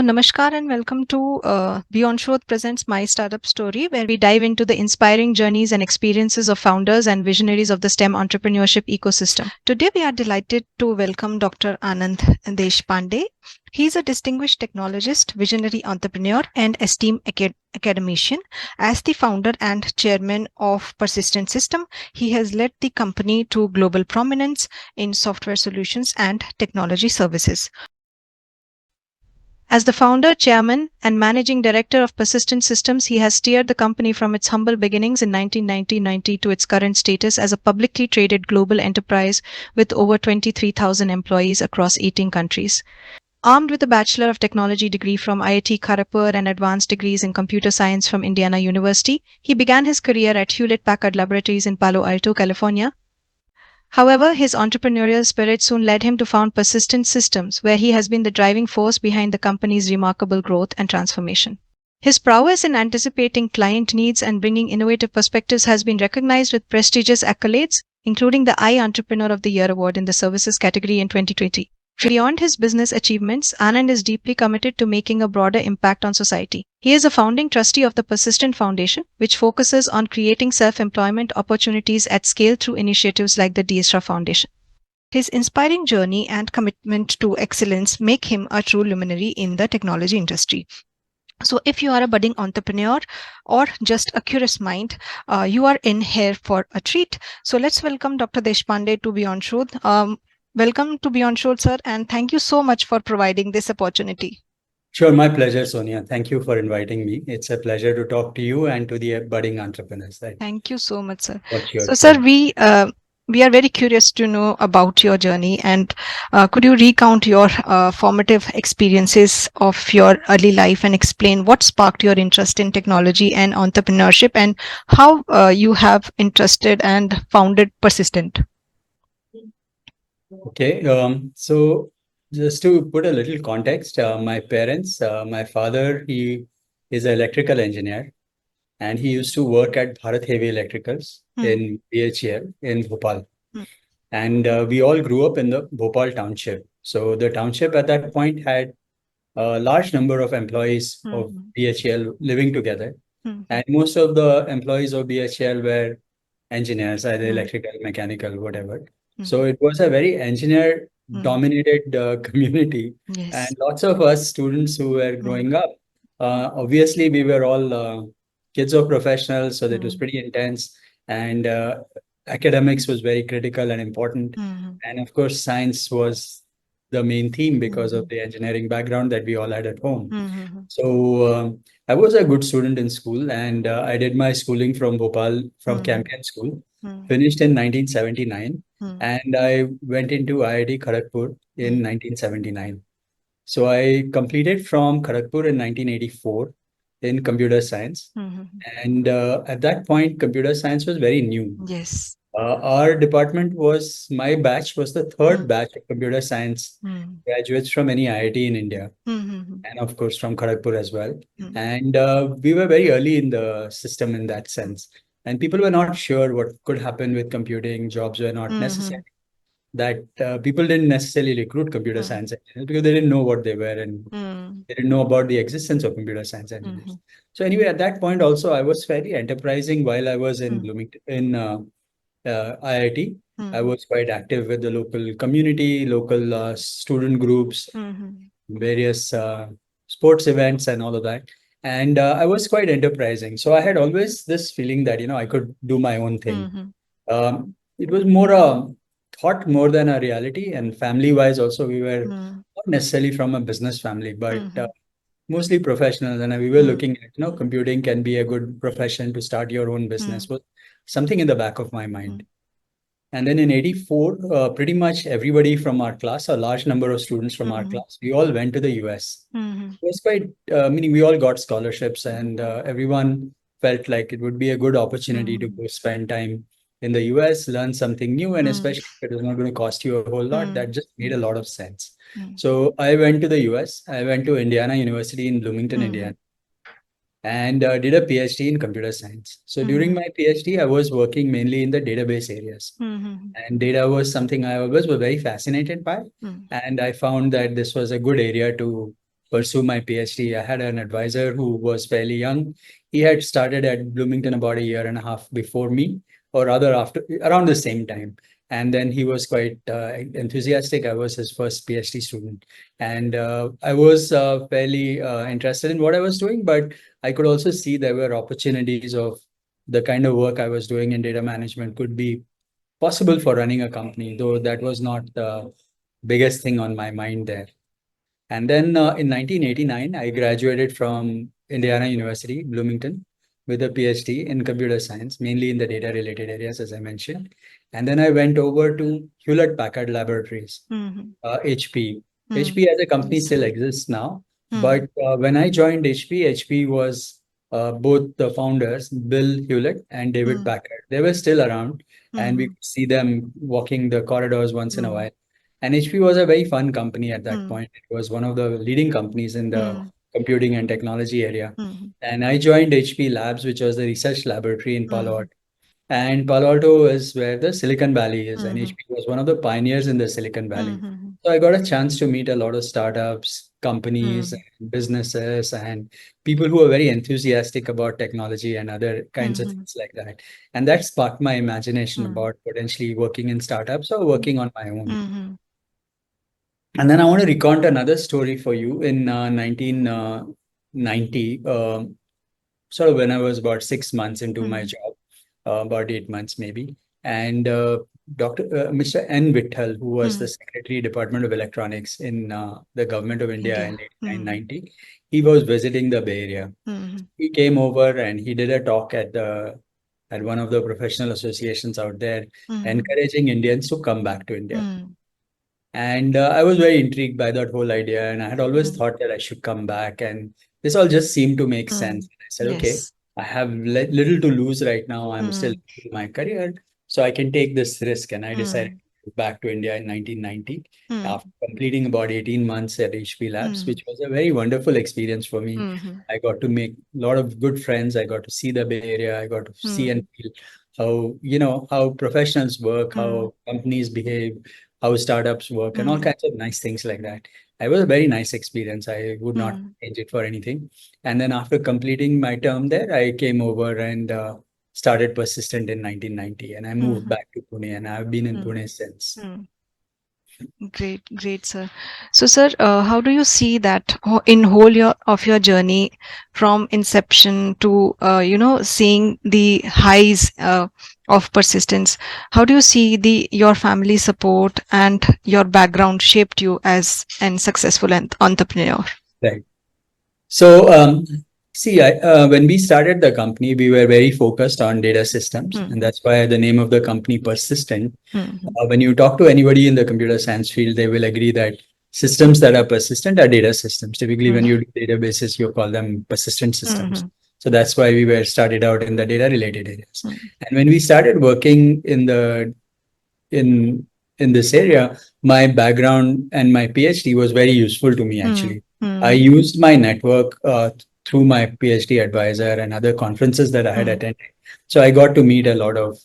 Namaskar and welcome to Beyond Shodh Presents My Startup Story, where we dive into the inspiring journeys and experiences of founders and visionaries of the STEM entrepreneurship ecosystem. Today, we are delighted to welcome Dr. Anand Deshpande. He is a distinguished technologist, visionary entrepreneur, and esteemed academician. As the founder and chairman of Persistent System, he has led the company to global prominence in software solutions and technology services. As the founder, chairman, and managing director of Persistent Systems, he has steered the company from its humble beginnings in 1990 to its current status as a publicly traded global enterprise with over 23,000 employees across 18 countries. Armed with a Bachelor of Technology degree from IIT Kharagpur and advanced degrees in computer science from Indiana University, he began his career at Hewlett-Packard Laboratories in Palo Alto, California. However, his entrepreneurial spirit soon led him to found Persistent Systems, where he has been the driving force behind the company's remarkable growth and transformation. His prowess in anticipating client needs and bringing innovative perspectives has been recognized with prestigious accolades, including the Entrepreneur of the Year award in the services category in 2020. Beyond his business achievements, Anand is deeply committed to making a broader impact on society. He is a founding trustee of the Persistent Foundation, which focuses on creating self-employment opportunities at scale through initiatives like the DeAsra Foundation. His inspiring journey and commitment to excellence make him a true luminary in the technology industry. So if you are a budding entrepreneur or just a curious mind, you are in here for a treat. So let's welcome Dr. Deshpande to Beyond Shodh. Welcome to Beyond Shodh, sir, and thank you so much for providing this opportunity. Sure, my pleasure, Sonia. Thank you for inviting me. It's a pleasure to talk to you and to the budding entrepreneurs. Thank you so much, sir. So, sir, we are very curious to know about your journey, and could you recount your formative experiences of your early life and explain what sparked your interest in technology and entrepreneurship, and how you have interested and founded Persistent? Okay, so just to put a little context, my parents, my father, he is an electrical engineer, and he used to work at Bharat Heavy Electricals in BHEL in Bhopal. And we all grew up in the Bhopal township. So the township at that point had a large number of employees of BHEL living together. And most of the employees of BHEL were engineers, either electrical, mechanical, whatever. So it was a very engineer-dominated community. Yes. And lots of us students who were growing up, obviously we were all kids of professionals, so that was pretty intense. And academics was very critical and important. And of course, science was the main theme because of the engineering background that we all had at home. So I was a good student in school, and I did my schooling from Bhopal, from Campion School, finished in 1979. And I went into IIT Kharagpur in 1979. So I completed from Kharagpur in 1984 in computer science. And at that point, computer science was very new. Yes. Our department was, my batch was the third batch of computer science graduates from any IIT in India. And of course, from Kharagpur as well. And we were very early in the system in that sense. And people were not sure what could happen with computing. Jobs were not necessary. That people didn't necessarily recruit computer science engineers because they didn't know what they were, and they didn't know about the existence of computer science engineers. So anyway, at that point also, I was fairly enterprising while I was in Bloomington, in IIT. I was quite active with the local community, local student groups, various sports events and all of that. And I was quite enterprising. So I had always this feeling that, I could do my own thing. It was more a thought more than a reality. And family-wise also, we were not necessarily from a business family, but mostly professionals. And we were looking at, computing can be a good profession to start your own business. Was something in the back of my mind. And then in 84, pretty much everybody from our class, a large number of students from our class, we all went to the US. It was quite, meaning we all got scholarships, and everyone felt like it would be a good opportunity to go spend time in the US, learn something new, and especially if it was not going to cost you a whole lot, that just made a lot of sense. So I went to the US. I went to Indiana University in Bloomington, Indiana, and did a PhD in computer science. So during my PhD, I was working mainly in the database areas. And data was something I always was very fascinated by. And I found that this was a good area to pursue my PhD. I had an advisor who was fairly young. He had started at Bloomington about a year and a half before me, or rather after around the same time. And then he was quite enthusiastic. I was his first PhD student, and I was fairly interested in what I was doing, but I could also see there were opportunities of the kind of work I was doing in data management could be possible for running a company, though that was not the biggest thing on my mind there. And then in 1989, I graduated from Indiana University, Bloomington, with a PhD in computer science, mainly in the data related areas, as I mentioned. And then I went over to Hewlett-Packard Laboratories, HP. HP as a company still exists now. But when I joined HP was both the founders, Bill Hewlett and David Packard. They were still around, and we could see them walking the corridors once in a while. And HP was a very fun company at that point. It was one of the leading companies in the computing and technology area. And I joined HP Labs, which was the research laboratory in Palo Alto. And Palo Alto is where the Silicon Valley is, and HP was one of the pioneers in the Silicon Valley. So I got a chance to meet a lot of startups, companies, and businesses, and people who are very enthusiastic about technology and other kinds of things like that. And that sparked my imagination about potentially working in startups or working on my own. And then I want to recount another story for you. In 1990, sort of when I was about 6 months into my job, about 8 months maybe, and Mr. N. Vittal, who was the Secretary, Department of Electronics in the government of India in 1990, he was visiting the Bay Area. He came over and he did a talk at one of the professional associations out there, encouraging Indians to come back to India. And I was very intrigued by that whole idea. And I had always thought that I should come back. And this all just seemed to make sense. I said, okay, I have little to lose right now. I'm still in my career, so I can take this risk. And I decided to go back to India in 1990 after completing about 18 months at HP Labs, which was a very wonderful experience for me. I got to make a lot of good friends. I got to see the Bay Area. I got to see and feel how professionals work, how companies behave, how startups work, and all kinds of nice things like that. It was a very nice experience. I would not change it for anything. And then after completing my term there, I came over and started Persistent in 1990, and I moved back to Pune, and I've been in Pune since. Great, sir. So, sir, how do you see that in whole of your journey from inception to seeing the highs of persistence? How do you see your family support and your background shaped you as a successful entrepreneur? Right. So, see, when we started the company, we were very focused on data systems, and that's why the name of the company Persistent. When you talk to anybody in the computer science field, they will agree that systems that are persistent are data systems. Typically, when you do databases, you call them persistent systems. So that's why we were started out in the data related areas. And when we started working in this area, my background and my PhD was very useful to me, actually. I used my network through my PhD advisor and other conferences that I had attended. So I got to meet a lot of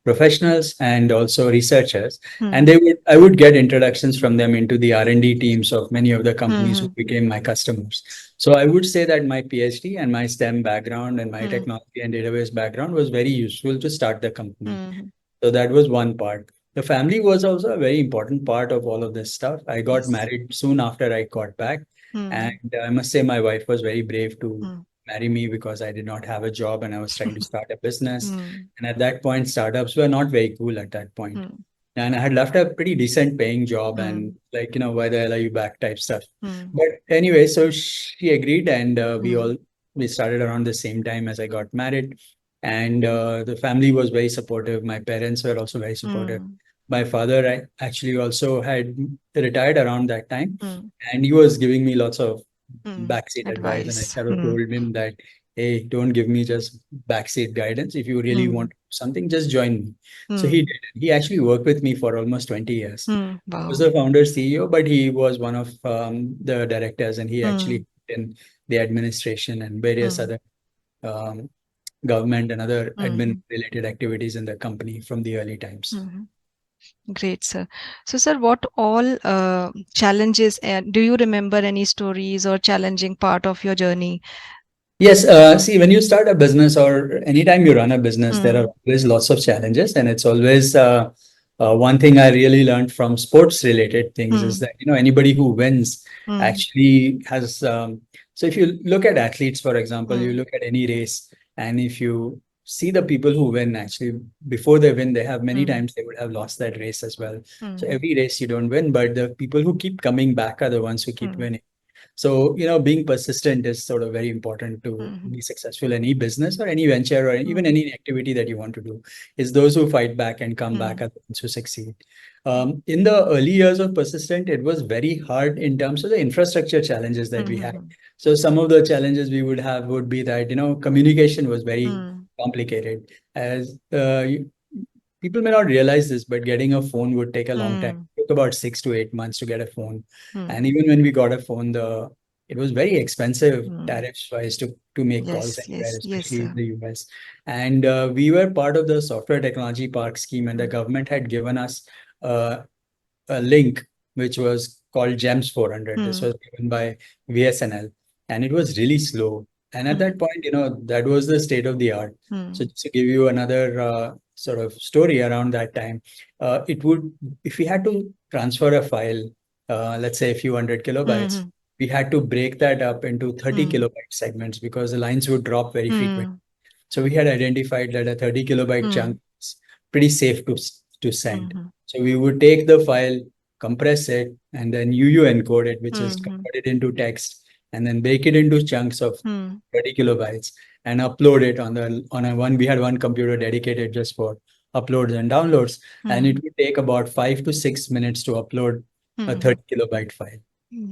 professionals and also researchers, and I would get introductions from them into the R&D teams of many of the companies who became my customers. So I would say that my PhD and my STEM background and my technology and database background was very useful to start the company. So that was one part. The family was also a very important part of all of this stuff. I got married soon after I got back, and I must say my wife was very brave to marry me because I did not have a job and I was trying to start a business. And at that point, startups were not very cool at that point. And I had left a pretty decent paying job and why the hell are you back type stuff. But anyway, so she agreed, and we started around the same time as I got married. And the family was very supportive. My parents were also very supportive. My father actually also had retired around that time, and he was giving me lots of backseat advice. And I sort of told him that, hey, don't give me just backseat guidance. If you really want something, just join me. So he did. He actually worked with me for almost 20 years. He was the founder CEO, but he was one of the directors, and he actually in the administration and various other government and other admin related activities in the company from the early times. Great, sir. So, sir, what all challenges, do you remember any stories or challenging part of your journey? Yes, see, when you start a business or anytime you run a business, there are always lots of challenges, and it's always one thing I really learned from sports related things is that, anybody who wins actually has. So if you look at athletes, for example, you look at any race, and if you see the people who win, actually, before they win, they have many times they would have lost that race as well. So every race you don't win, but the people who keep coming back are the ones who keep winning. So, being persistent is sort of very important to be successful in any business or any venture or even any activity that you want to do. Is those who fight back and come back are the ones who succeed. In the early years of persistent, it was very hard in terms of the infrastructure challenges that we had. So some of the challenges we would have would be that, communication was very complicated. As people may not realize this, but getting a phone would take a long time. It took about 6 to 8 months to get a phone. And even when we got a phone, it was very expensive tariffs wise to make calls anywhere, especially in the US. And we were part of the Software Technology Park scheme, and the government had given us a link which was called GEMS 400. This was given by VSNL, and it was really slow. And at that point, that was the state of the art. So just to give you another sort of story around that time, if we had to transfer a file, let's say a few hundred kilobytes, we had to break that up into 30 kilobyte segments because the lines would drop very frequently. So we had identified that a 30 kilobyte chunk is pretty safe to send. So we would take the file, compress it, and then UU encode it, which is converted into text, and then break it into chunks of 30 kilobytes and upload it on a one. We had one computer dedicated just for uploads and downloads, and it would take about 5 to 6 minutes to upload a 30 kilobyte file.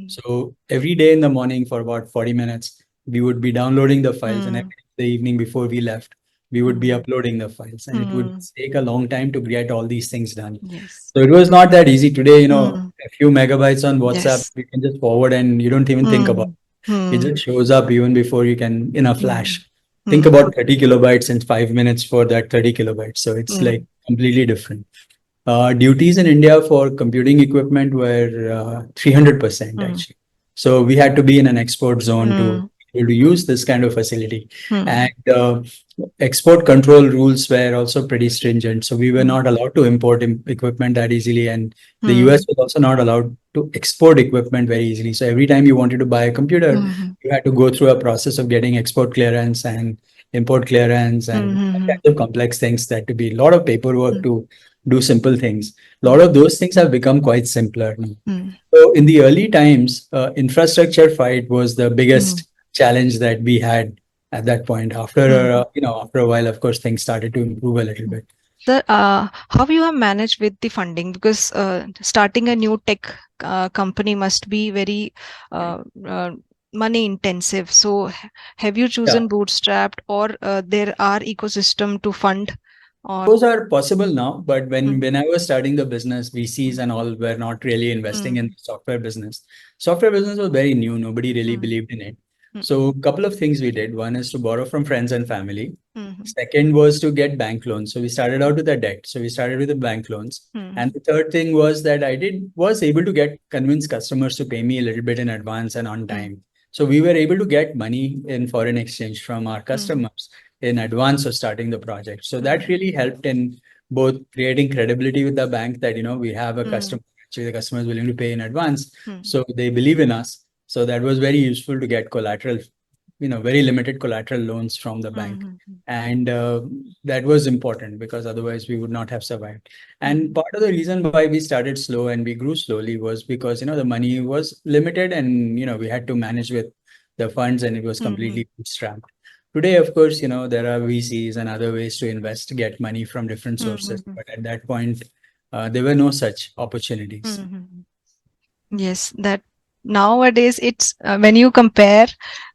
So every day in the morning for about 40 minutes, we would be downloading the files, and every the evening before we left, we would be uploading the files, and it would take a long time to get all these things done. Yes. So it was not that easy. Today, a few megabytes on WhatsApp, you can just forward and you don't even think about it. It just shows up even before you can in a flash. Think about 30 kilobytes in 5 minutes for that 30 kilobytes. So it's like completely different. Duties in India for computing equipment were 300% actually. So we had to be in an export zone to be able to use this kind of facility. And export control rules were also pretty stringent. So we were not allowed to import equipment that easily. And the US was also not allowed to export equipment very easily. So every time you wanted to buy a computer, you had to go through a process of getting export clearance and import clearance and all kinds of complex things that to be a lot of paperwork to do simple things. A lot of those things have become quite simpler now. So in the early times, infrastructure fight was the biggest challenge that we had at that point. After after a while, of course, things started to improve a little bit. Sir, how you have managed with the funding? Because starting a new tech company must be very money intensive. So have you chosen bootstrapped, or there are ecosystem to fund? Those are possible now, but when I was starting the business, VCs and all were not really investing in the software business. Software business was very new. Nobody really believed in it. So a couple of things we did. One is to borrow from friends and family. Second was to get bank loans. So we started out with a debt. So we started with the bank loans. And the third thing was that was able to convince customers to pay me a little bit in advance and on time. So we were able to get money in foreign exchange from our customers in advance of starting the project. So that really helped in both creating credibility with the bank that, we have a customer, actually the customer is willing to pay in advance. So they believe in us. So that was very useful to get collateral, very limited collateral loans from the bank. And that was important because otherwise we would not have survived. And part of the reason why we started slow and we grew slowly was because, the money was limited and, we had to manage with the funds and it was completely bootstrapped. Today, of course, there are VCs and other ways to invest, to get money from different sources. But at that point, there were no such opportunities. Yes, that nowadays it's when you compare,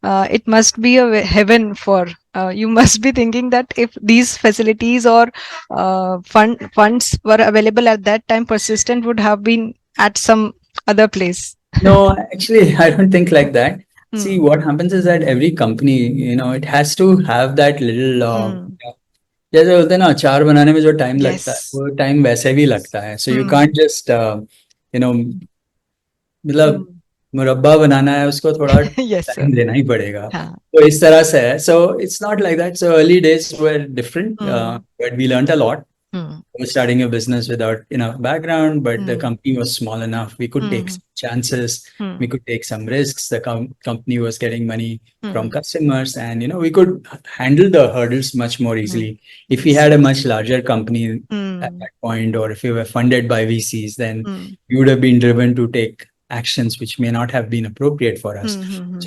it must be a heaven for you must be thinking that if these facilities or funds were available at that time, persistent would have been at some other place. No, actually, I don't think like that. See, what happens is that every company, it has to have that little जैसे बोलते हैं ना, अचार बनाने में जो time लगता है वो टाइम वैसे भी लगता है. So you can't just you know मतलब मुरब्बा बनाना है, उसको थोड़ा टाइम देना ही पड़ेगा. तो इस तरह से है. So it's not like that. So early days were different, but we learned a lot. Was starting a business without enough background, but the company was small enough. We could take some chances. We could take some risks. The company was getting money from customers, and we could handle the hurdles much more easily. If we had a much larger company at that point, or if we were funded by VCs, then we would have been driven to take actions which may not have been appropriate for us.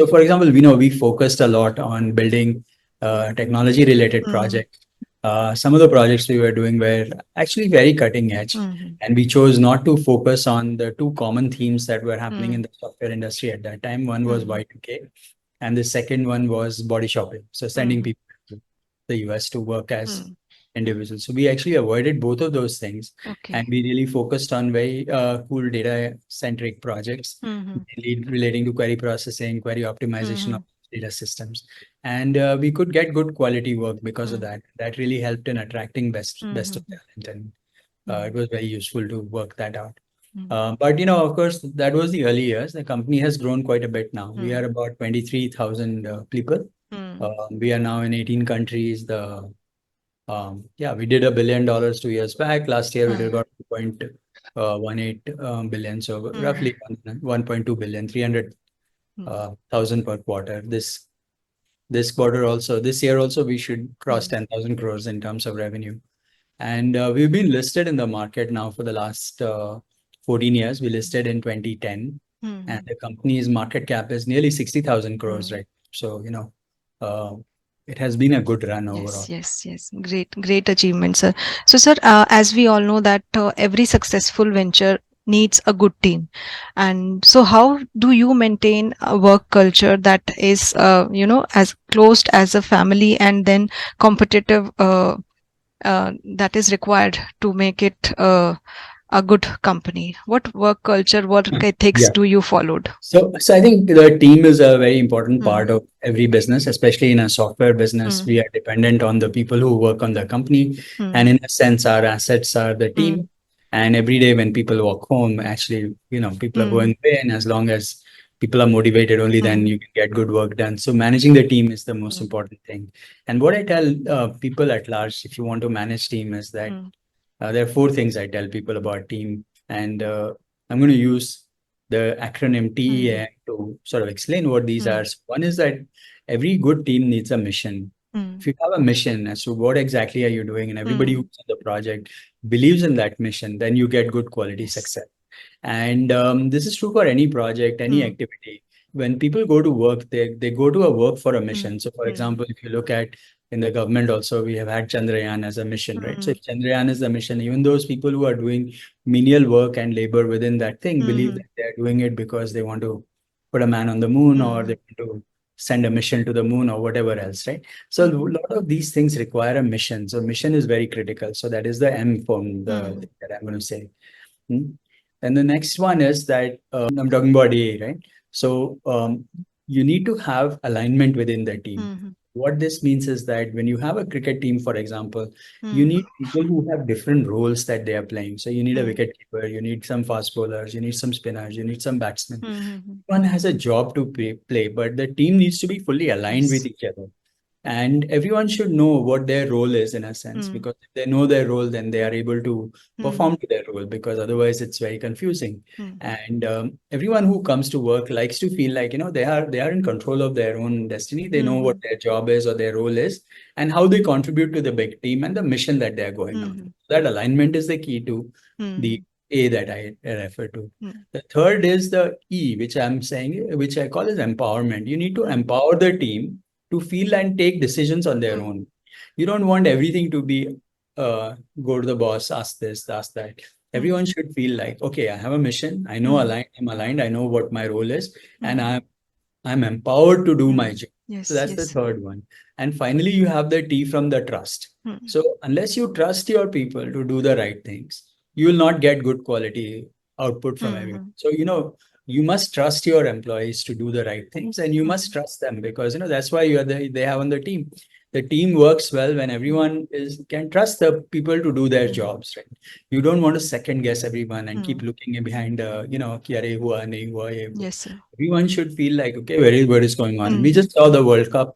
So, for example, we focused a lot on building technology related projects. Some of the projects we were doing were actually very cutting edge, and we chose not to focus on the two common themes that were happening in the software industry at that time. One was Y2K, and the second one was body shopping, so sending people to the US to work as individuals. So we actually avoided both of those things, and we really focused on very cool data centric projects, mainly relating to query processing, query optimization of data systems. And we could get good quality work because of that. That really helped in attracting best of talent, and it was very useful to work that out. But of course, that was the early years. The company has grown quite a bit now. We are about 23,000 people. We are now in 18 countries. Yeah, we did $1 billion 2 years back. Last year, we did about 2.18 billion. So roughly 1.2 billion, 300,000 per quarter. This quarter also, this year also, we should cross 10,000 crores in terms of revenue. And we've been listed in the market now for the last 14 years. We listed in 2010, and the company's market cap is nearly 60,000 crores, right? So, it has been a good run overall. Yes. Great achievement, sir. So, sir, as we all know that every successful venture needs a good team. And so how do you maintain a work culture that is, as closed as a family and then competitive, that is required to make it a good company? What work culture, work ethics do you followed? So I think the team is a very important part of every business, especially in a software business. We are dependent on the people who work on the company. And in a sense, our assets are the team. And every day when people walk home, actually, people are going away. And as long as people are motivated, only then you can get good work done. So managing the team is the most important thing. And what I tell people at large, if you want to manage team, is that there are four things I tell people about team. And I'm going to use the acronym TEM to sort of explain what these are. So one is that every good team needs a mission. If you have a mission as to what exactly are you doing, and everybody who's in the project believes in that mission, then you get good quality success. And this is true for any project, any activity. When people go to work, they go to a work for a mission. So, for example, if you look at in the government also, we have had Chandrayaan as a mission, right? So if Chandrayaan is the mission, even those people who are doing menial work and labor within that thing believe that they're doing it because they want to put a man on the moon, or they want to send a mission to the moon, or whatever else, right? So a lot of these things require a mission. So mission is very critical. So that is the M form that I'm going to say. And the next one is that I'm talking about AA, right? So you need to have alignment within the team. What this means is that when you have a cricket team, for example, you need people who have different roles that they are playing. So you need a wicket keeper, you need some fast bowlers, you need some spinners, you need some batsmen. One has a job to play, but the team needs to be fully aligned with each other. And everyone should know what their role is, in a sense, because if they know their role, then they are able to perform to their role, because otherwise it's very confusing. And everyone who comes to work likes to feel like, they are in control of their own destiny. They know what their job is or their role is, and how they contribute to the big team and the mission that they're going on. That alignment is the key to the A that I refer to. The third is the E, which I'm saying, which I call as empowerment. You need to empower the team to feel and take decisions on their own. You don't want everything to be go to the boss, ask this, ask that. Everyone should feel like, okay, I have a mission. I know I'm aligned. I know what my role is, and I'm empowered to do my job. So that's the third one. And finally, you have the T from the trust. So unless you trust your people to do the right things, you will not get good quality output from everyone. So, you must trust your employees to do the right things, and you must trust them, because, that's why they have on the team. the team works well when everyone can trust the people to do their jobs, right? You don't want to second guess everyone and keep looking behind ki arey hua nahi hua ye hua. Yes, sir. Everyone should feel like, okay, what is going on? We just saw the World Cup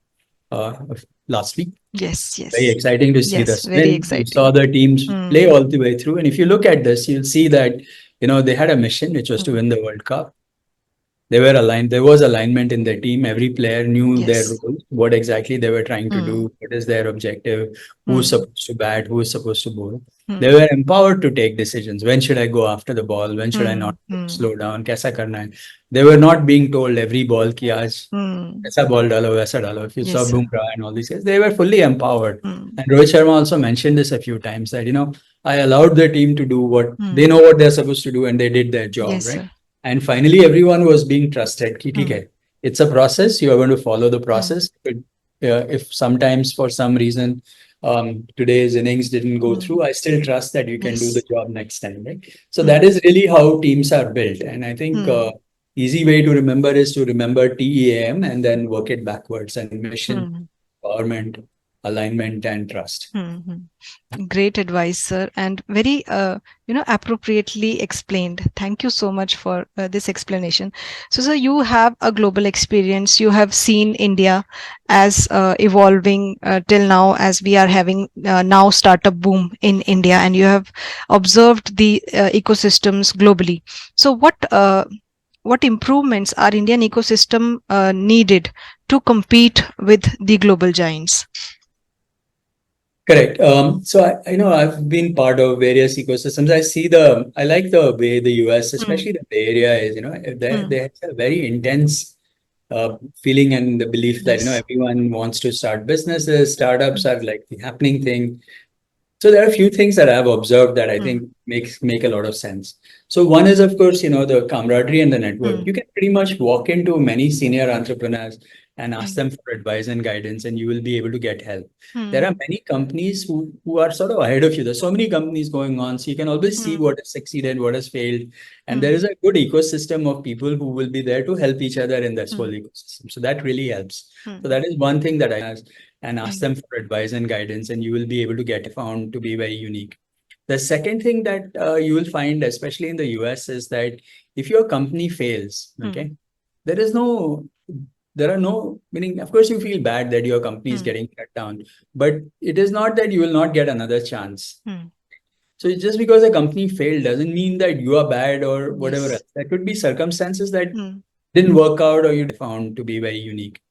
last week. Yes, yes. Very exciting to see Yes, this. very Then you saw exciting. the teams play all the way through. And if you look at this, you'll see that, they had a mission, which was to win the World Cup. They were aligned. There was alignment in their team. Every player knew their Yes. role, what exactly they were trying to do, what is their objective, who's supposed to bat, who's supposed to bowl. They were empowered to take decisions. When should I go after the ball? When should I not slow down? Kaisa karna hai? They were not being told every ball ki aaj aisa ball dalo, waisa dalo. If you saw Yes, sir. Bumrah and all these guys, they were fully empowered. And Rohit Sharma also mentioned this a few times that, I allowed the team to do what they know what they're supposed to do, and they did their job, Yes, right? sir. And finally, everyone was being trusted. Ki, theek hai. It's a process. You are going to follow the process. But if sometimes for some reason today's innings didn't go through, I still trust that you can do Yes. the job next time, right? So that is really how teams are built. And I think easy way to remember is to remember TEAM and then work it backwards, and mission, empowerment, alignment, and trust. Great advice, sir, and very appropriately explained. Thank you so much for this explanation. So, sir, you have a global experience. You have seen India as evolving till now, as we are having now startup boom in India, and you have observed the ecosystems globally. So, what improvements are Indian ecosystem needed to compete with the global giants? Correct. So I know I've been part of various ecosystems. I like the way the US, especially the Bay Area, is. They have a very intense feeling and the belief that Yes. everyone wants to start businesses. Startups are like the happening thing. So there are a few things that I've observed that I think make a lot of sense. So one is, of course, the camaraderie and the network. You can pretty much walk into many senior entrepreneurs and ask them for advice and guidance, and you will be able to get help. There are many companies who are sort of ahead of you. There's so many companies going on, so you can always see what has succeeded, what has failed, and there is a good ecosystem of people who will be there to help each other in this whole ecosystem. So that really helps. So that is one thing that I ask, and ask them for advice and guidance, and you will be able to get found to be very unique. The second thing that you will find, especially in the US, is that if your company fails, okay, there are no, meaning, of course, you feel bad that your company is getting shut down, but it is not that you will not get another chance. So just because a company failed doesn't mean that you are bad or whatever else. There could be circumstances that didn't work out or you found to be very unique.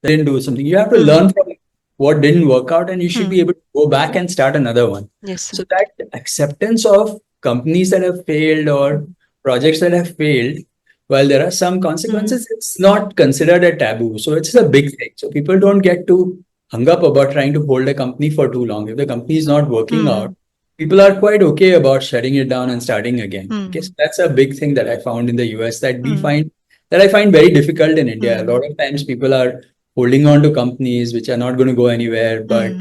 That didn't do something. You have to learn from what didn't work out, and you should be able to go back and start another one. Yes, sir. So that acceptance of companies that have failed or projects that have failed, while there are some consequences, it's not considered a taboo. So it's a big thing. So people don't get too hung up about trying to hold a company for too long. If the company is not working out, people are quite okay about shutting it down and starting again. Okay, so that's a big thing that I found in the US that I find very difficult in India. A lot of times people are holding on to companies which are not going to go anywhere, but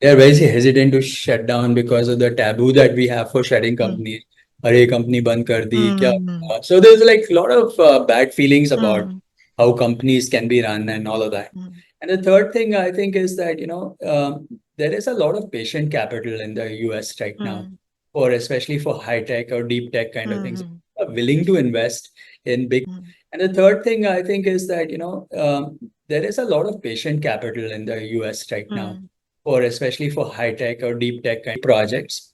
they're very hesitant to shut down because of the taboo that we have for shutting companies. Arey, company band kar di, kya? So there's like a lot of bad feelings about how companies can be run and all of that. And the third thing I think is that, there is a lot of patient capital in the US right now, or especially for high tech or deep tech kind of things, are willing to invest in big. And the third thing I think is that, there is a lot of patient capital in the US right now, or especially for high tech or deep tech kind of projects,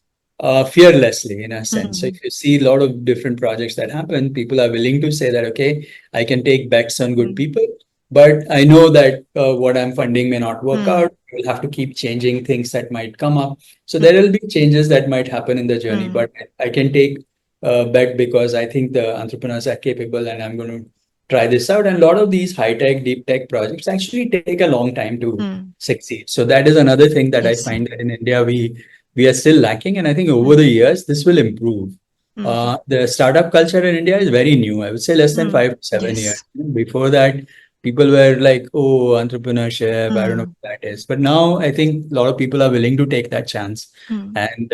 fearlessly in a sense. So if you see a lot of different projects that happen, people are willing to say that, okay, I can take bets on good people, but I know that what I'm funding may not work out. We'll have to keep changing things that might come up. So there will be changes that might happen in the journey, but I can take a bet because I think the entrepreneurs are capable and I'm going to try this out. And a lot of these high tech, deep tech projects actually take a long time to succeed. So that is another thing that I find that in India, we are still lacking. And I think over the years, this will improve. The startup culture in India is very new. I would say less than 5 to 7 years. Before that, people were like, oh, entrepreneurship, I don't know what that is. But now I think a lot of people are willing to take that chance. And,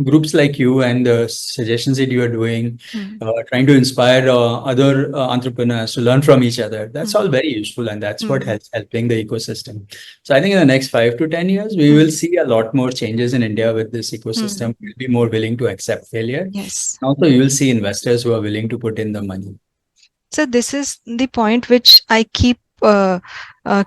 groups like you and the suggestions that you are doing, trying to inspire other entrepreneurs to learn from each other, that's all very useful, and that's what helps helping the ecosystem. So I think in the next 5 to 10 years, we will see a lot more changes in India with this ecosystem. We'll be more willing to accept failure. Yes. Also, you will see investors who are willing to put in the money. So this is the point which I keep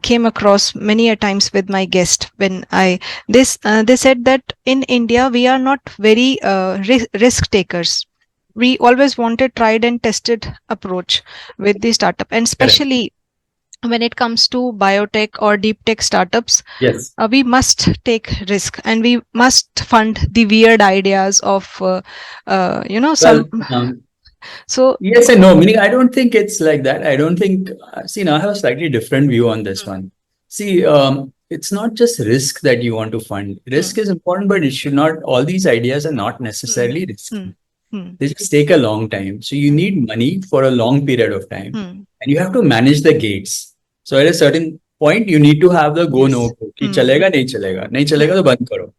came across many a times with my guest when they said that in India we are not very risk takers. We always want a tried and tested approach with the startup, and especially when it comes to biotech or deep tech startups. Yes. We must take risk, and we must fund the weird ideas of so yes and no, meaning I don't think it's like that. I don't think, see, now I have a slightly different view on this one. See, it's not just risk that you want to fund. Risk is important, but it should not, all these ideas are not necessarily risky. They just take a long time. So you need money for a long period of time, and you have to manage the gates. So at a certain point, you need to have the go no go. Ki chalega, nahi chalega to band karo.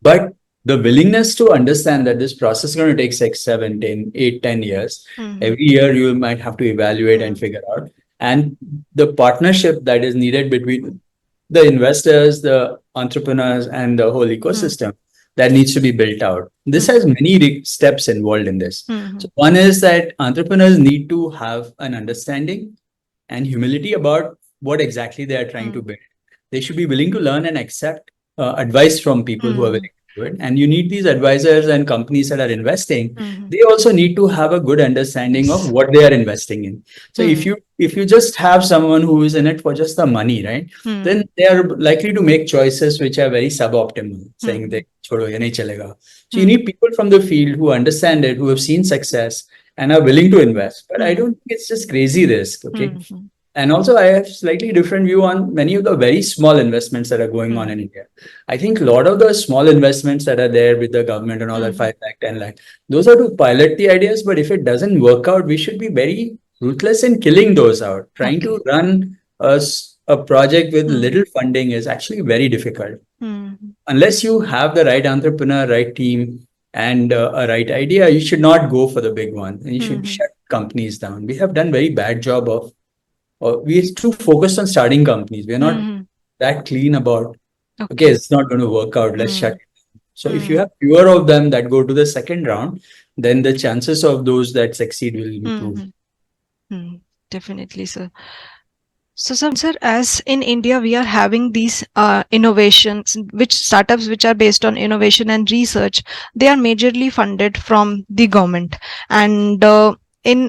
But the willingness to understand that this process is going to take 6, 7, 10, 8, 10 years. Every year you might have to evaluate and figure out. And the partnership that is needed between the investors, the entrepreneurs, and the whole ecosystem that needs to be built out. This has many steps involved in this. So one is that entrepreneurs need to have an understanding and humility about what exactly they are trying to build. They should be willing to learn and accept advice from people who are willing to do it. And you need these advisors and companies that are investing. They also need to have a good understanding of what they are investing in. So if you just have someone who is in it for just the money, right, then they are likely to make choices which are very suboptimal, saying that chodo ye nahi chalega. So you need people from the field who understand it, who have seen success and are willing to invest. But I don't think it's just crazy risk. Okay. And also, I have slightly different view on many of the very small investments that are going on in India. I think a lot of the small investments that are there with the government and all that 5 lakh, 10 lakh, those are to pilot the ideas. But if it doesn't work out, we should be very ruthless in killing those out. Trying to run a project with little funding is actually very difficult. Unless you have the right entrepreneur, right team, and a right idea, you should not go for the big one. And you should shut companies down. We have done very bad job of, we are too focused on starting companies. We are not that clean about, okay, it's not going to work out, let's shut it down. So if you have fewer of them that go to the second round, then the chances of those that succeed will improve. Definitely, sir. So, sir, as in India, we are having these innovations, startups which are based on innovation and research, they are majorly funded from the government. And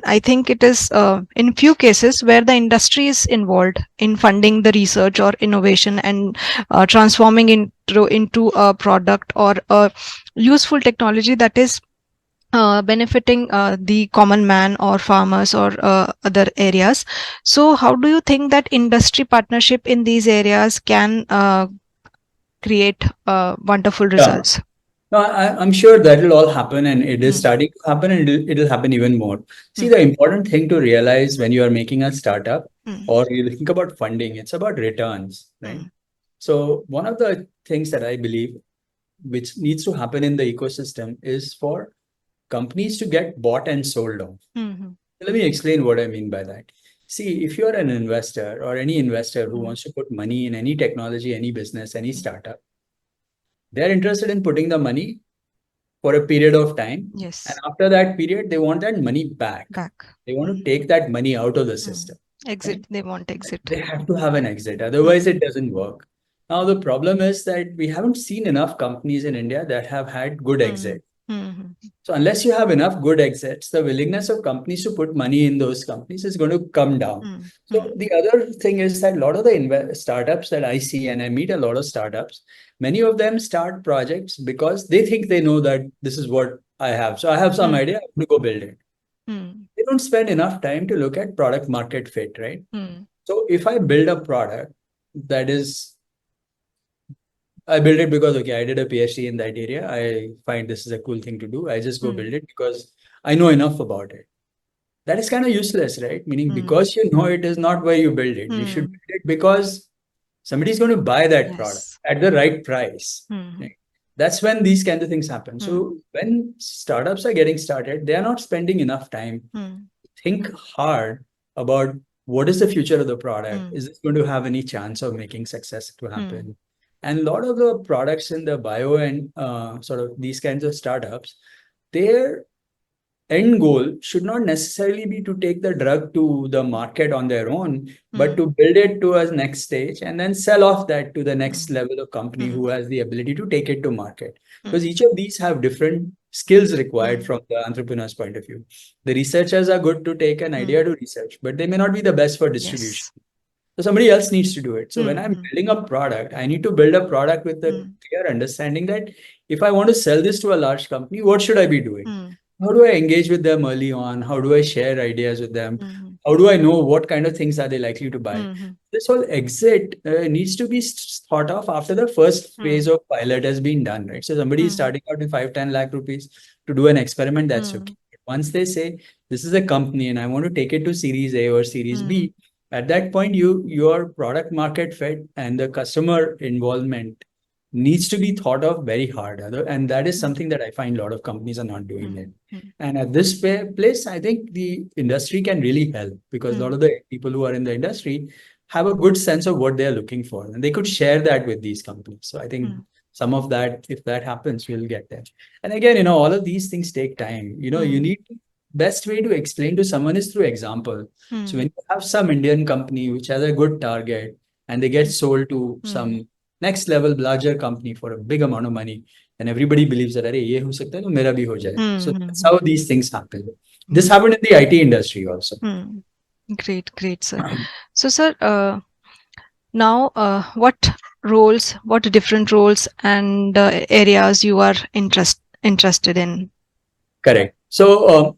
I think it is in few cases where the industry is involved in funding the research or innovation and transforming into a product or a useful technology that is benefiting the common man or farmers or other areas. So how do you think that industry partnership in these areas can create wonderful results? No, I'm sure that will all happen, and it is starting to happen, and it'll happen even more. See, the important thing to realize when you are making a startup or you think about funding, it's about returns, right? So one of the things that I believe which needs to happen in the ecosystem is for companies to get bought and sold off. Let me explain what I mean by that. See, if you're an investor or any investor who wants to put money in any technology, any business, any startup, they're interested in putting the money for a period of time. Yes. And after that period, they want that money back. They want to take that money out of the system. Exit. Right? They want exit. They have to have an exit. Otherwise, it doesn't work. Now, the problem is that we haven't seen enough companies in India that have had good exit. So unless you have enough good exits, the willingness of companies to put money in those companies is going to come down. So the other thing is that a lot of the startups that I see, and I meet a lot of startups, many of them start projects because they think they know that this is what I have. So I have some idea, I have to go build it. They don't spend enough time to look at product market fit, right? So if I build a product that is, I built it because, okay, I did a Ph.D. in that area. I find this is a cool thing to do. I just go build it because I know enough about it. That is kind of useless, right? Meaning because you know it is not why you build it. You should build it because somebody is going to buy that product at the right price. Right? that's when these kinds of things happen. So when startups are getting started, they are not spending enough time to think hard about what is the future of the product. Is it going to have any chance of making success to happen? And a lot of the products in the bio and sort of these kinds of startups, their end goal should not necessarily be to take the drug to the market on their own, but to build it to a next stage and then sell off that to the next level of company who has the ability to take it to market. Because each of these have different skills required from the entrepreneur's point of view. The researchers are good to take an idea to research, but they may not be the best for distribution. Yes. So somebody else needs to do it. So when I'm building a product, I need to build a product with a clear understanding that if I want to sell this to a large company, what should I be doing? How do I engage with them early on? How do I share ideas with them? How do I know what kind of things are they likely to buy? This whole exit needs to be thought of after the first phase of pilot has been done, right? So somebody is starting out with 5-10 lakh rupees to do an experiment, that's okay. Once they say, this is a company and I want to take it to Series A or Series B, at that point, your product market fit and the customer involvement needs to be thought of very hard. And that is something that I find a lot of companies are not doing it. And at this place, I think the industry can really help because a lot of the people who are in the industry have a good sense of what they're looking for. And they could share that with these companies. So I think some of that, if that happens, we'll get there. And again, all of these things take time. You need best way to explain to someone is through example. So when you have some Indian company which has a good target and they get sold to some next level larger company for a big amount of money, and everybody believes that अरे ये हो सकता है तो मेरा भी हो जाए. So that's how these things happen. This happened in the IT industry also. Great, sir. So, sir, now what different roles and areas you are interested in? Correct. So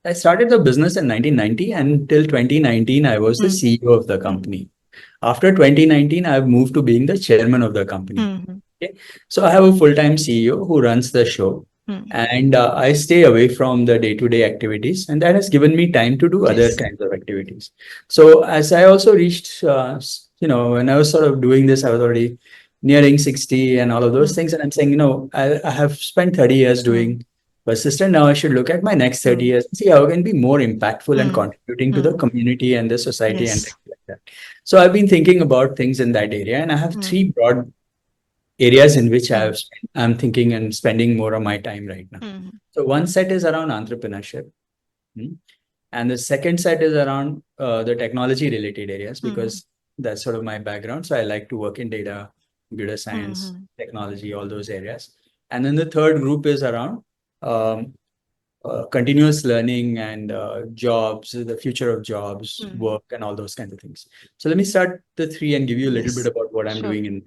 I started the business in 1990, and till 2019, I was the CEO of the company. After 2019, I've moved to being the chairman of the company. Okay? So I have a full-time CEO who runs the show, and I stay away from the day-to-day activities, and that has given me time to do other kinds of activities. So as I also reached, when I was sort of doing this, I was already nearing 60 and all of those things, and I'm saying, I have spent 30 years doing Persistent. Now I should look at my next 30 years and see how I can be more impactful and contributing to the community and the society and things like that. So I've been thinking about things in that area, and I have three broad areas in which I'm thinking and spending more of my time right now. So one set is around entrepreneurship. And the second set is around the technology related areas because that's sort of my background. So I like to work in data, computer science, technology, all those areas. And then the third group is around continuous learning and jobs, the future of jobs, work, and all those kinds of things. So let me start the three and give you a little bit about what I'm doing.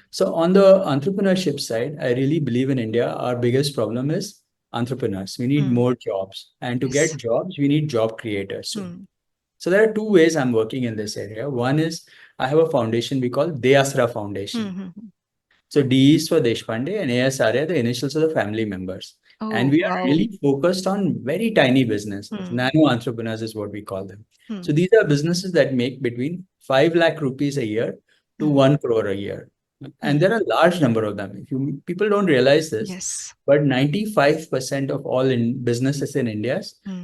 So on the entrepreneurship side, I really believe in India, our biggest problem is entrepreneurs. We need more jobs. And to get jobs, we need job creators. So there are two ways I'm working in this area. One is I have a foundation we call DeAsra Foundation. So D is for Deshpande and ASR are the initials of the family members. And we are really focused on very tiny businesses. Nano entrepreneurs is what we call them. So these are businesses that make between 5 lakh rupees a year to 1 crore a year. And there are a large number of them. People don't realize this, but 95% of all businesses in India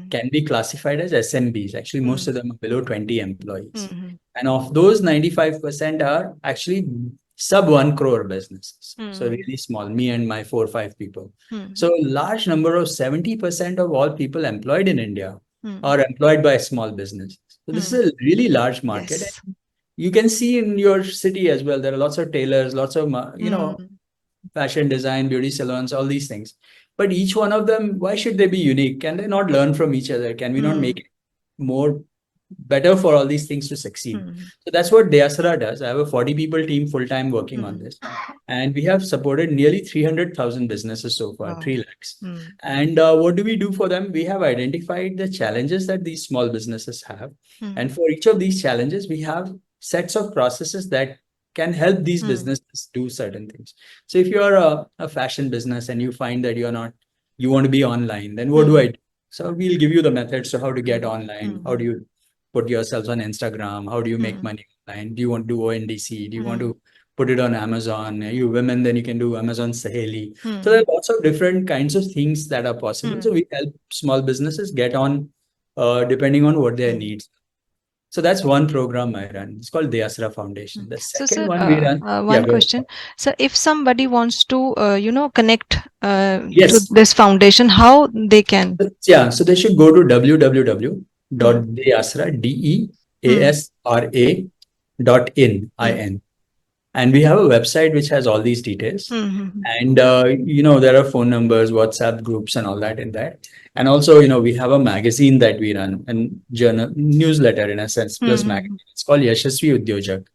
can be classified as SMBs. Actually, most of them are below 20 employees. And of those, 95% are actually sub 1 crore businesses. So really small, me and my 4 or 5 people. So a large number of 70% of all people employed in India are employed by small businesses. So this is a really large market. You can see in your city as well, there are lots of tailors, lots of, fashion design, beauty salons, all these things. But each one of them, why should they be unique? Can they not learn from each other? Can we not make it more better for all these things to succeed? So that's what DeAsra does. I have a 40 people team full-time working on this. And we have supported nearly 300,000 businesses so far, 3 lakhs. And what do we do for them? We have identified the challenges that these small businesses have. And for each of these challenges, we have sets of processes that can help these businesses do certain things. So if you're a fashion business and you find that you want to be online, then what do I do? So we'll give you the methods to how to get online. How do you put yourselves on Instagram? How do you make money online? Do you want to do ONDC? Do you want to put it on Amazon. You women, then you can do Amazon Saheli. So there are lots of different kinds of things that are possible. So we help small businesses get on depending on what their needs. So that's one program I run. It's called DeAsra Foundation. The So, second sir, one we run. Yeah, one go ahead. question. So, if somebody wants to, connect to Yes. this foundation, how they can? Yeah, so they should go to www.deasra, DEASRA.in. And we have a website which has all these details. And, there are phone numbers, WhatsApp groups and all that in that. And also, we have a magazine that we run and journal newsletter in a sense, plus magazine. It's called Yashasvi Udyojak.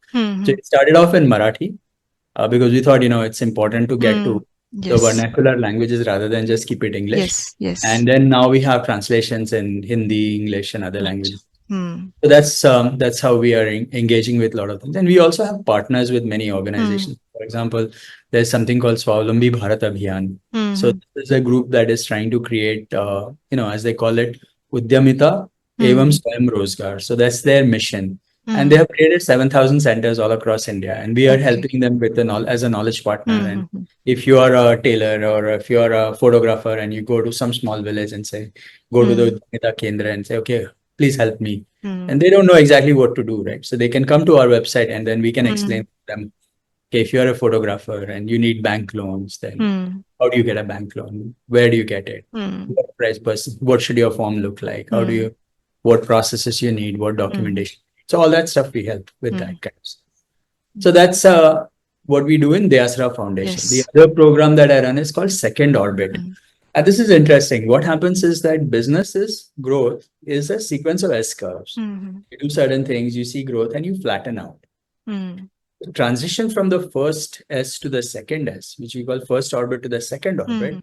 So it started off in Marathi because we thought, it's important to get to the vernacular languages rather than just keep it English. Yes, yes. And then now we have translations in Hindi, English, and other languages. Hmm. So that's how we are engaging with a lot of things. And we also have partners with many organizations. For example, there's something called Swavlambi Bharat Abhiyan. So this is a group that is trying to create, as they call it, Udyamita Evam Swayam Rozgar. So that's their mission. And they have created 7,000 centers all across India. And we are helping them with as a knowledge partner. And if you are a tailor or if you are a photographer and you go to some small village and say, go to the Udyamita Kendra and say, okay, please help me. And they don't know exactly what to do, right? So they can come to our website and then we can explain to them, okay, if you're a photographer and you need bank loans, then how do you get a bank loan? Where do you get it? What price person? What should your form look like? What processes you need? What documentation? So all that stuff we help with that kind of stuff. So that's what we do in DeAsra Foundation. The other program that I run is called Second Orbit. And this is interesting. What happens is that businesses growth is a sequence of S curves. You do certain things, you see growth, and you flatten out. The transition from the first S to the second S, which we call first orbit to the second orbit,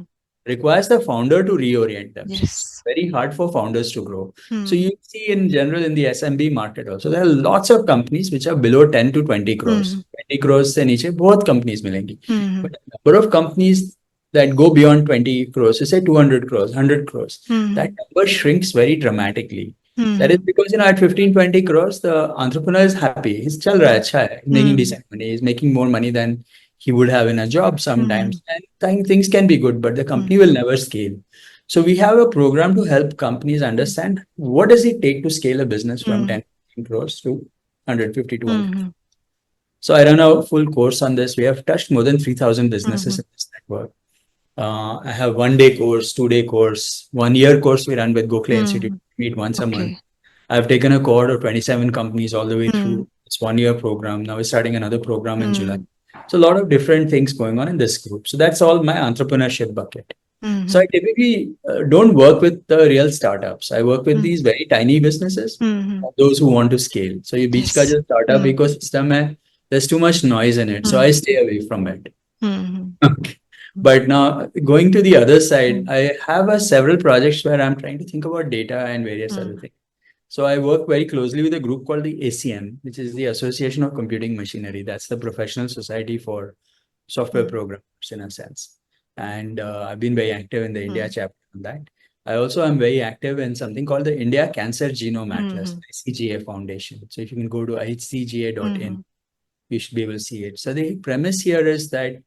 requires the founder to reorient them. It's very hard for founders to grow. So you see in general in the SMB market also, there are lots of companies which are below 10 to 20 crores. 20 crores se niche, both companies milengi. But the number of companies that go beyond 20 crores, so say 200 crores, 100 crores, that number shrinks very dramatically. That is because, at 15, 20 crores, the entrepreneur is happy. He's chal raha hai, acha hai, making decent money. He's making more money than he would have in a job sometimes. And things can be good, but the company will never scale. So we have a program to help companies understand what does it take to scale a business from 10 crores to 150 to 100. So I run a full course on this. We have touched more than 3,000 businesses in this network. I have 1-day course, 2-day course, 1-year course we run with Gokhale Institute. Meet once a month. I've taken a cohort of 27 companies all the way through. It's 1-year program. Now we're starting another program in July. So a lot of different things going on in this group. So that's all my entrepreneurship bucket. So I typically don't work with the real startups. I work with these very tiny businesses, those who want to scale. So your beach ka jo startup ecosystem hai, there's too much noise in it. So I stay away from it. Okay. But now going to the other side, I have several projects where I'm trying to think about data and various other things. So I work very closely with a group called the ACM, which is the Association of Computing Machinery. That's the professional society for software programmers in a sense. And I've been very active in the India chapter on that. I also am very active in something called the India Cancer Genome Atlas, ICGA Foundation. So if you can go to icga.in, you should be able to see it. So the premise here is that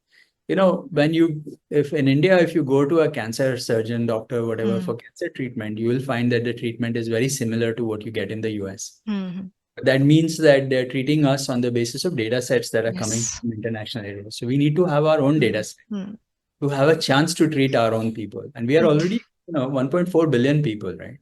if in India, if you go to a cancer surgeon, doctor, whatever, for cancer treatment, you will find that the treatment is very similar to what you get in the US. That means that they're treating us on the basis of data sets that are coming from international areas. So we need to have our own data set to have a chance to treat our own people. And we are already, 1.4 billion people, right?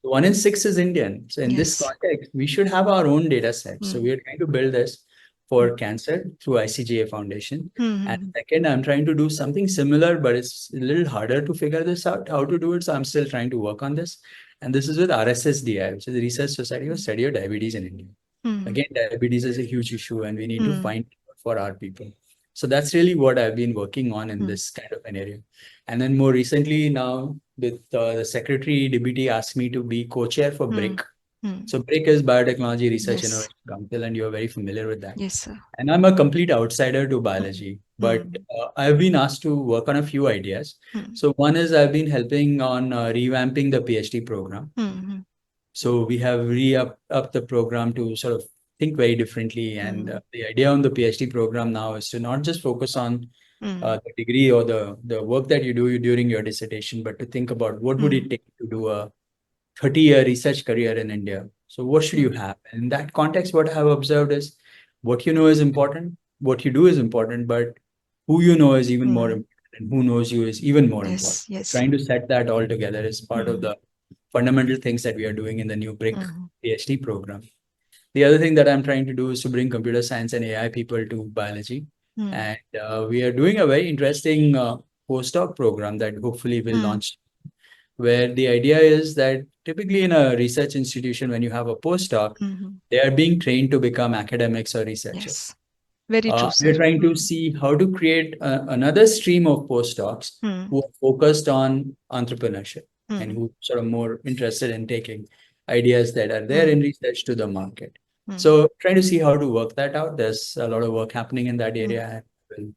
1 in 6 is Indian. So in this context, we should have our own data set. So we are trying to build this for cancer through ICGA Foundation. And second, I'm trying to do something similar, but it's a little harder to figure this out, how to do it. So I'm still trying to work on this. And this is with RSSDI, which is the Research Society for Study of Diabetes in India. Again, diabetes is a huge issue and we need to find for our people. So that's really what I've been working on in this kind of an area. And then more recently now, with the Secretary DBT asked me to be co-chair for BRIC. So BRIC is Biotechnology Research Innovation Council, and you're very familiar with that. Yes, sir. And I'm a complete outsider to biology, but I've been asked to work on a few ideas. So one is I've been helping on revamping the Ph.D. program. So we have re-upped the program to sort of think very differently. And the idea on the PhD program now is to not just focus on the degree or the work that you do during your dissertation, but to think about what would it take to do a 30-year research career in India. So what should you have? And in that context, what I have observed is what you know is important, what you do is important, but who you know is even more important, and who knows you is even more important. Yes. Trying to set that all together is part of the fundamental things that we are doing in the new BRIC PhD program. The other thing that I'm trying to do is to bring computer science and AI people to biology. And we are doing a very interesting postdoc program that hopefully will launch, where the idea is that typically in a research institution, when you have a postdoc, they are being trained to become academics or researchers. Yes. Very true, sir. We're trying to see how to create another stream of postdocs who are focused on entrepreneurship and who sort of more interested in taking ideas that are there in research to the market. So trying to see how to work that out. There's a lot of work happening in that area. I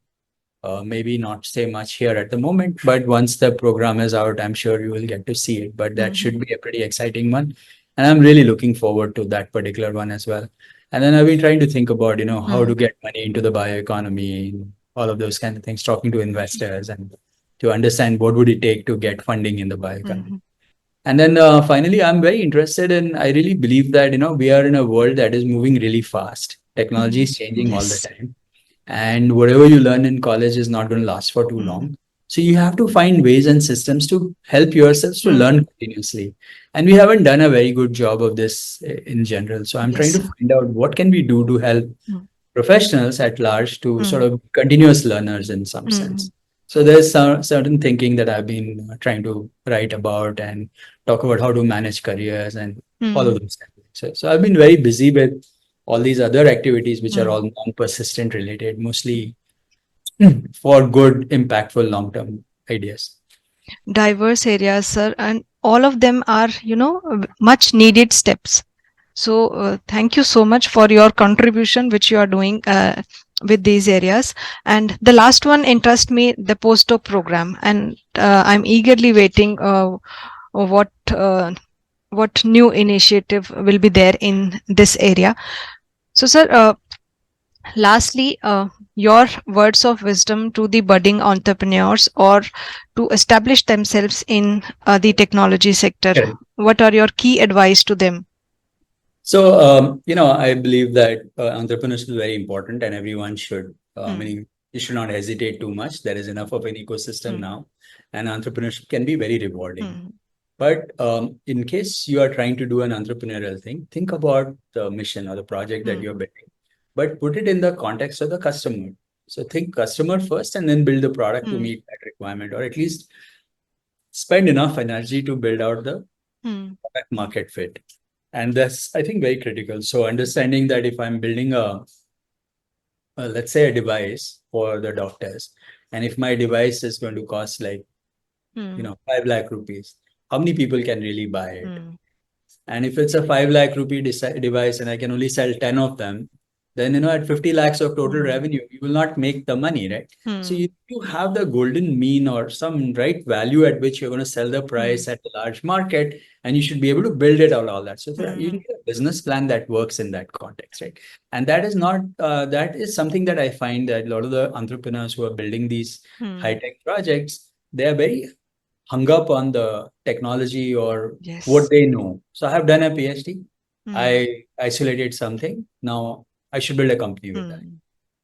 will maybe not say much here at the moment, but once the program is out, I'm sure you will get to see it. But that should be a pretty exciting one. And I'm really looking forward to that particular one as well. And then I've been trying to think about, how to get money into the bioeconomy, all of those kind of things, talking to investors and to understand what would it take to get funding in the bioeconomy. And then finally, I'm very interested in, I really believe that, we are in a world that is moving really fast. Technology is changing all the time. And whatever you learn in college is not going to last for too long. So you have to find ways and systems to help yourselves to learn continuously. And we haven't done a very good job of this in general. So I'm trying to find out what can we do to help professionals at large to sort of continuous learners in some sense. So there's some certain thinking that I've been trying to write about and talk about how to manage careers and all of those things. So I've been very busy with all these other activities, which are all non-persistent related, mostly for good, impactful, long-term ideas. Diverse areas, sir, and all of them are, much needed steps. So thank you so much for your contribution, which you are doing with these areas. And the last one interests me, the postdoc program, and I'm eagerly waiting what new initiative will be there in this area. So, sir, lastly, your words of wisdom to the budding entrepreneurs or to establish themselves in the technology sector. Correct. What are your key advice to them? So, I believe that entrepreneurship is very important and everyone should, meaning you should not hesitate too much. There is enough of an ecosystem now, and entrepreneurship can be very rewarding. But in case you are trying to do an entrepreneurial thing, think about the mission or the project that you're building, but put it in the context of the customer. So think customer first and then build the product to meet that requirement, or at least spend enough energy to build out the product market fit. And that's, I think, very critical. So understanding that if I'm building let's say a device for the doctors, and if my device is going to cost like, 5 lakh rupees, how many people can really buy it? And if it's a 5 lakh rupee device and I can only sell 10 of them, then, at 50 lakhs of total revenue, you will not make the money, right? So you have the golden mean or some right value at which you're going to sell the price at a large market, and you should be able to build it out, all that. So you need a business plan that works in that context, right? And that is not, that is something that I find that a lot of the entrepreneurs who are building these high-tech projects, they are very hung up on the technology or what they know. So I have done a PhD. I isolated something. Now I should build a company with that.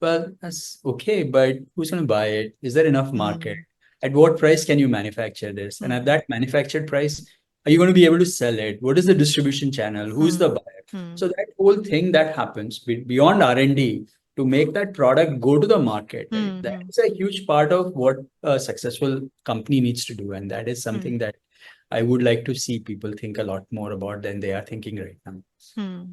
Well, that's okay, but who's going to buy it? Is there enough market? At what price can you manufacture this? And at that manufactured price, are you going to be able to sell it? What is the distribution channel? Who's the buyer? So that whole thing that happens beyond R&D to make that product go to the market, right? That is a huge part of what a successful company needs to do. And that is something that I would like to see people think a lot more about than they are thinking right now.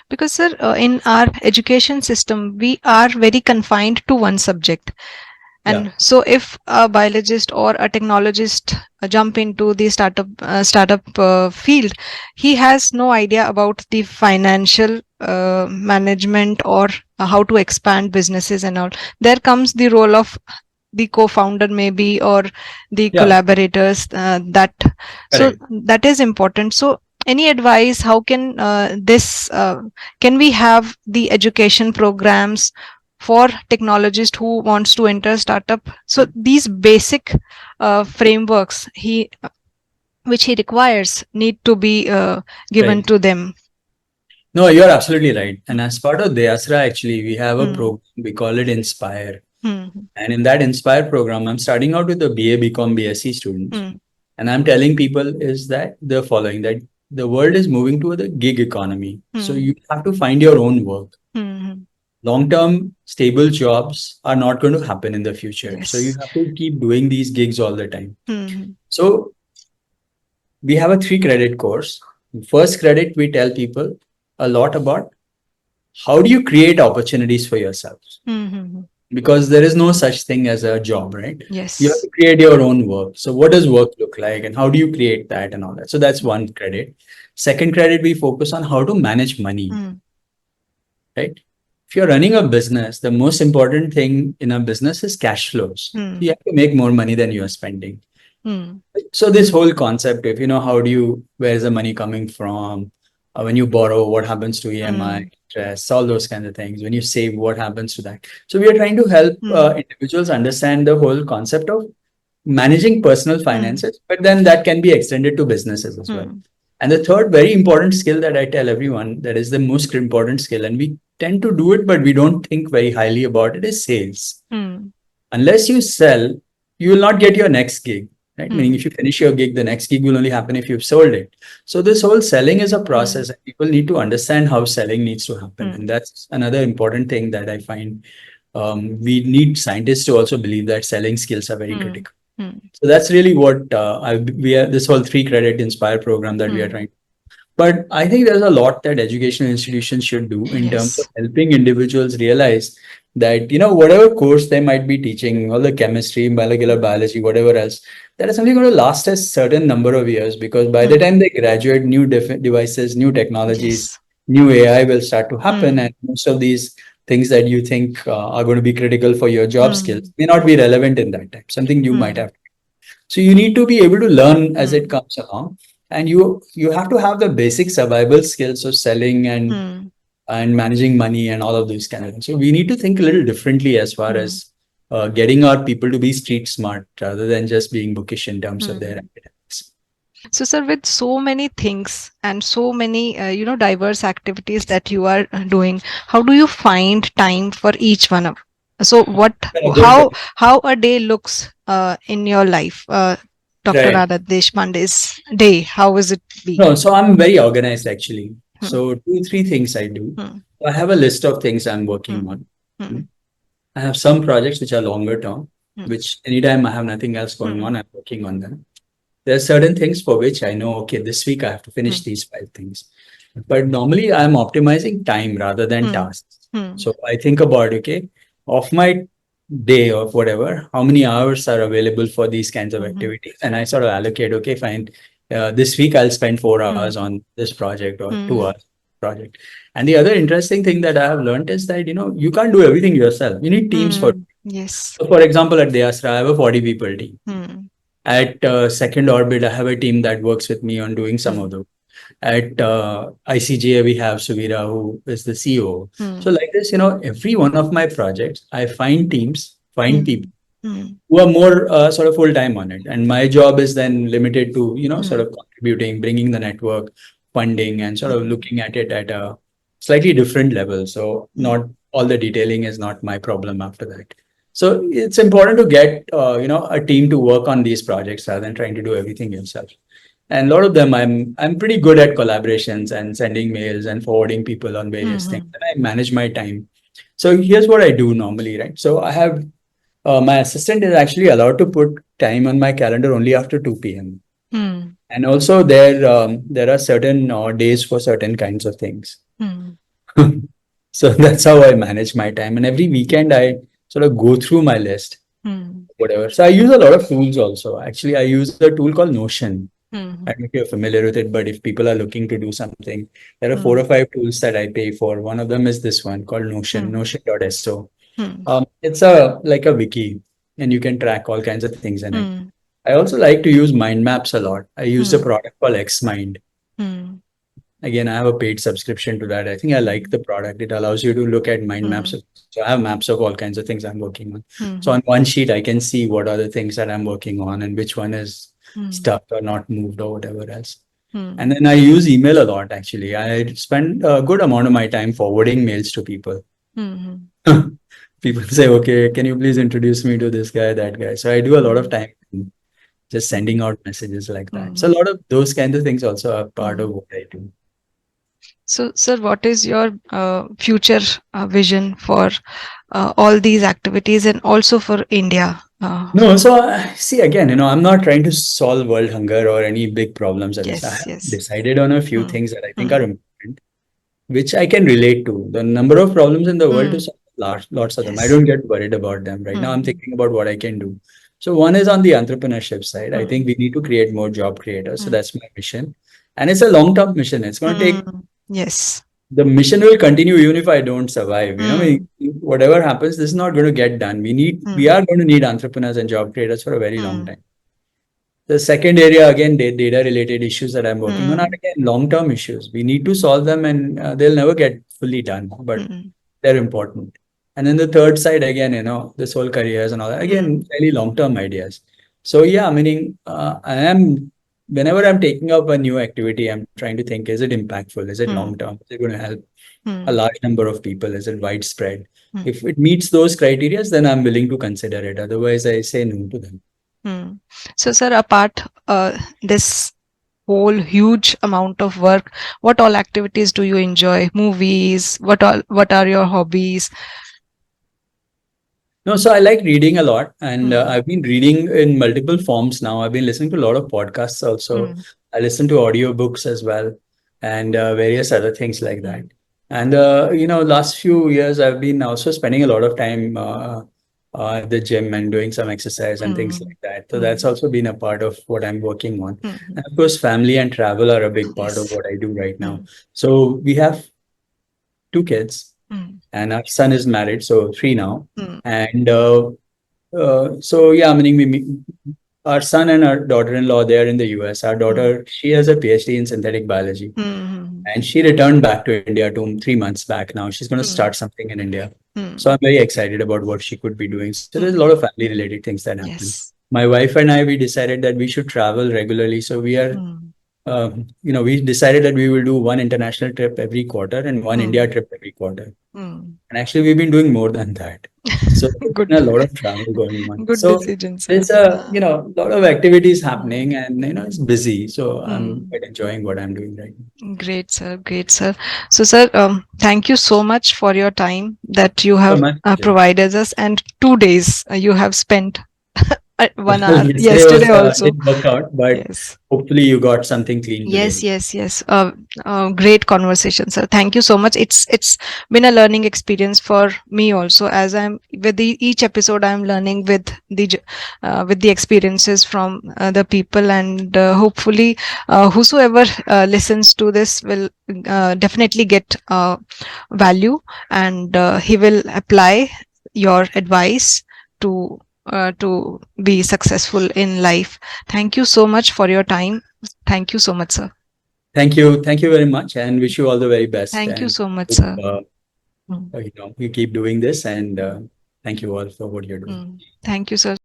Because, sir, in our education system, we are very confined to one subject. And so if a biologist or a technologist jump into the startup field, he has no idea about the financial management or how to expand businesses and all. There comes the role of the co-founder maybe, or the collaborators so that is important. So Any advice? How can can we have the education programs for technologist who wants to enter startup? So these basic frameworks which he requires need to be given Right. to them. No, you're absolutely right. And as part of DeAsra, actually, we have a program, we call it Inspire. And in that Inspire program, I'm starting out with the BA, BCom, BSc students. And I'm telling people is that the following, that the world is moving to the gig economy. So you have to find your own work. Long-term stable jobs are not going to happen in the future. So you have to keep doing these gigs all the time. So we have a 3 credit course. First credit, we tell people a lot about how do you create opportunities for yourselves? Because there is no such thing as a job, right? Yes. You have to create your own work. So what does work look like and how do you create that and all that? So that's one credit. Second credit, we focus on how to manage money, right? If you're running a business, the most important thing in a business is cash flows. You have to make more money than you are spending. So this whole concept of, where's the money coming from? When you borrow, what happens to EMI, interest, all those kinds of things. When you save, what happens to that? So we are trying to help individuals understand the whole concept of managing personal finances, but then that can be extended to businesses as well. And the third very important skill that I tell everyone, that is the most important skill, and we tend to do it, but we don't think very highly about it, is sales. Unless you sell, you will not get your next gig. Right? Meaning if you finish your gig, the next gig will only happen if you've sold it. So this whole selling is a process and people need to understand how selling needs to happen. And that's another important thing that I find we need scientists to also believe that selling skills are very critical. So that's really what we are, this whole 3 credit Inspire program that we are trying. But I think there's a lot that educational institutions should do in terms of helping individuals realize that, whatever course they might be teaching, all the chemistry, molecular biology, whatever else, that is only going to last a certain number of years, because by the time they graduate, new devices, new technologies, new AI will start to happen. And most of these things that you think are going to be critical for your job skills may not be relevant in that time, something you might have. So you need to be able to learn as it comes along. And you have to have the basic survival skills of selling and managing money and all of these kind of things. So we need to think a little differently as far as getting our people to be street smart rather than just being bookish in terms of their academics. So, sir, with so many things and so many, diverse activities that you are doing, how do you find time for each one of? So, how a day looks in your life, Dr. Anand Deshpande's day? How is it be? No, so I'm very organized actually. So 2-3 things I do. I have a list of things I'm working on. I have some projects which are longer term, which anytime I have nothing else going on, I'm working on them. There are certain things for which I know, okay, this week I have to finish these 5 things. But normally I'm optimizing time rather than tasks. So I think about, okay, of my day of whatever, how many hours are available for these kinds of activities? And I sort of allocate, okay, fine. This week I'll spend 4 hours on this project or 2 hours project. And the other interesting thing that I have learned is that, you can't do everything yourself. You need teams for. Yes. So for example, at DeAsra, I have a 40 people team. At Second Orbit, I have a team that works with me on doing some of those. At ICGA, we have Suvira, who is the CEO. So like this, every one of my projects, I find teams, find people who are more sort of full-time on it. And my job is then limited to, sort of contributing, bringing the network, funding, and sort of looking at it at a slightly different level. So not all the detailing is not my problem after that. So it's important to get, a team to work on these projects rather than trying to do everything yourself. And a lot of them, I'm pretty good at collaborations and sending mails and forwarding people on various things. And I manage my time. So here's what I do normally, right? So I have my assistant is actually allowed to put time on my calendar only after 2 p.m. And also there are certain days for certain kinds of things. So that's how I manage my time. And every weekend I sort of go through my list, whatever. So I use a lot of tools also. Actually, I use a tool called Notion. I don't know if you're familiar with it, but if people are looking to do something, there are 4 or 5 tools that I pay for. One of them is this one called Notion, notion.so. It's like a wiki, and you can track all kinds of things in it. I also like to use mind maps a lot. I use a product called XMind. Again, I have a paid subscription to that. I think I like the product. It allows you to look at mind maps. So I have maps of all kinds of things I'm working on. So on one sheet, I can see what are the things that I'm working on and which one is stuck or not moved or whatever else. And then I use email a lot, actually. I spend a good amount of my time forwarding mails to people. People say, okay, can you please introduce me to this guy, that guy? So I do a lot of time just sending out messages like that. So a lot of those kinds of things also are part of what I do. So, sir, what is your future vision for all these activities and also for India? No, so see, again, I'm not trying to solve world hunger or any big problems. I have decided on a few things that I think are important, which I can relate to. The number of problems in the world to solve, lots of them. I don't get worried about them. Right now, I'm thinking about what I can do. So one is on the entrepreneurship side. I think we need to create more job creators. So that's my mission. And it's a long-term mission. It's going to take... The mission will continue even if I don't survive. Whatever happens, this is not going to get done. We are going to need entrepreneurs and job creators for a very long time. The second area, again, data related issues that I'm working on are again long-term issues. We need to solve them, and they'll never get fully done, but they're important. And then the third side, again, this whole careers and all that, again, fairly long-term ideas. So yeah, meaning whenever I'm taking up a new activity, I'm trying to think, is it impactful? Is it long-term? Is it going to help a large number of people? Is it widespread? If it meets those criteria, then I'm willing to consider it. Otherwise, I say no to them. So, sir, apart this whole huge amount of work, what all activities do you enjoy? Movies? What are your hobbies? No, so I like reading a lot, and I've been reading in multiple forms now. I've been listening to a lot of podcasts also. I listen to audiobooks as well, and various other things like that. And last few years I've been also spending a lot of time at the gym and doing some exercise and things like that. So that's also been a part of what I'm working on. And of course, family and travel are a big part of what I do right now. So we have 2 kids. And our son is married, so 3 now. And so yeah, meaning our son and our daughter-in-law, they are in the US. Our daughter, she has a PhD in synthetic biology, and she returned back to India 3 months back now. She's going to start something in India. So I'm very excited about what she could be doing. So there's a lot of family-related things that happen. My wife and I, we decided that we should travel regularly. So we are, we decided that we will do one international trip every quarter and one India trip every quarter. And actually, we've been doing more than that. So there's been a lot of travel going on. Good decisions. There's a lot of activities happening, and it's busy. So I'm quite enjoying what I'm doing right now. Great, sir. Great, sir. So, sir, thank you so much for your time that you have provided us, and 2 days you have spent. 1 hour yesterday also. It worked out, but hopefully you got something clean. Yes. Great conversation, sir. Thank you so much. It's been a learning experience for me also, as I'm with each episode I'm learning with the experiences from the people, and hopefully whosoever listens to this will definitely get value, and he will apply your advice to be successful in life. Thank you so much for your time. Thank you so much, sir. Thank you very much, and wish you all the very best. Thank you so much, sir. You keep doing this, and thank you all for what you're doing. Thank you, sir.